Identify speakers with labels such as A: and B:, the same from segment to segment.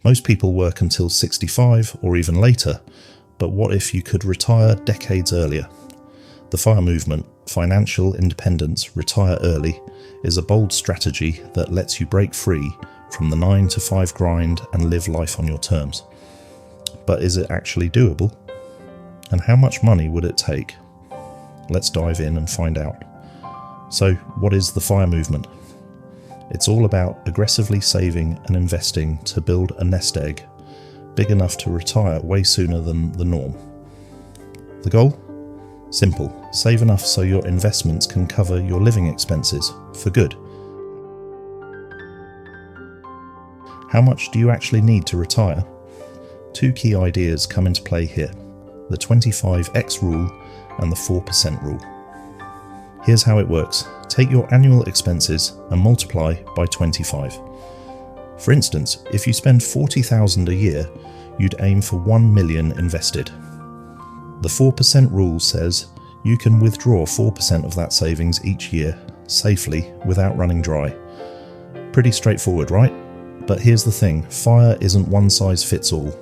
A: Most people work until 65 or even later, but what if you could retire decades earlier? The FIRE movement, Financial Independence, Retire Early, is a bold strategy that lets you break free from the 9 to 5 grind and live life on your terms. But is it actually doable? And how much money would it take? Let's dive in and find out. So, what is the FIRE movement? It's all about aggressively saving and investing to build a nest egg big enough to retire way sooner than the norm. The goal? Simple. Save enough so your investments can cover your living expenses for good. How much do you actually need to retire? Two key ideas come into play here: the 25x rule and the 4% rule. Here's how it works. Take your annual expenses and multiply by 25. For instance, if you spend $40,000 a year, you'd aim for $1 million invested. The 4% rule says you can withdraw 4% of that savings each year safely without running dry. Pretty straightforward, right? But here's the thing, FIRE isn't one size fits all.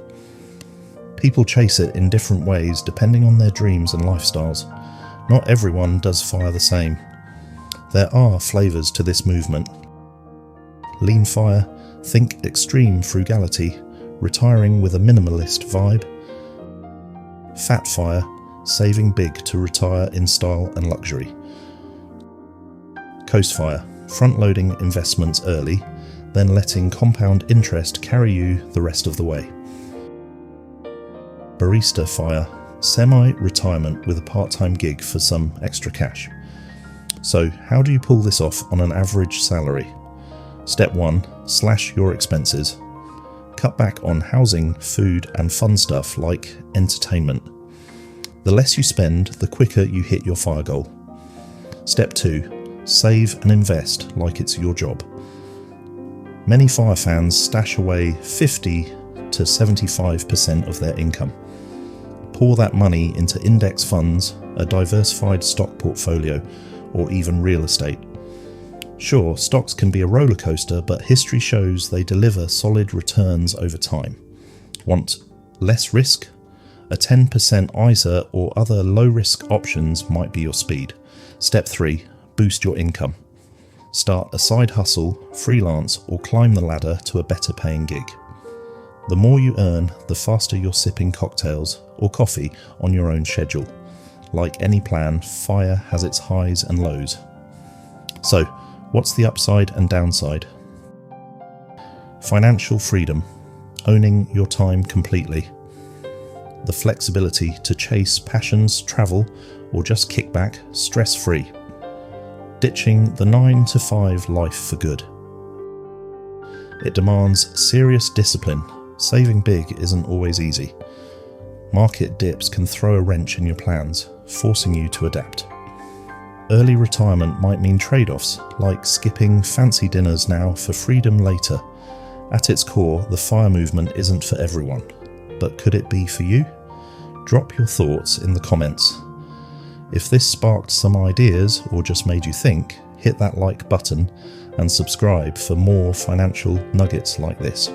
A: People chase it in different ways depending on their dreams and lifestyles. Not everyone does FIRE the same. There are flavours to this movement. Lean FIRE, think extreme frugality, retiring with a minimalist vibe. Fat FIRE, saving big to retire in style and luxury. Coast FIRE, front-loading investments early, then letting compound interest carry you the rest of the way. Barista FIRE, semi-retirement with a part-time gig for some extra cash. So how do you pull this off on an average salary? Step 1, slash your expenses. Cut back on housing, food and fun stuff like entertainment. The less you spend, the quicker you hit your FIRE goal. Step 2, save and invest like it's your job. Many FIRE fans stash away 50 to 75% of their income. Pour that money into index funds, a diversified stock portfolio, or even real estate. Sure, stocks can be a roller coaster, but history shows they deliver solid returns over time. Want less risk? A 10% ISA or other low-risk options might be your speed. Step 3, boost your income. Start a side hustle, freelance, or climb the ladder to a better paying gig. The more you earn, the faster you're sipping cocktails or coffee on your own schedule. Like any plan, FIRE has its highs and lows. So, what's the upside and downside? Financial freedom, owning your time completely. The flexibility to chase passions, travel, or just kick back stress-free. Ditching the 9 to 5 life for good. It demands serious discipline. Saving big isn't always easy. Market dips can throw a wrench in your plans, forcing you to adapt. Early retirement might mean trade-offs, like skipping fancy dinners now for freedom later. At its core, the FIRE movement isn't for everyone. But could it be for you? Drop your thoughts in the comments. If this sparked some ideas or just made you think, hit that like button and subscribe for more financial nuggets like this.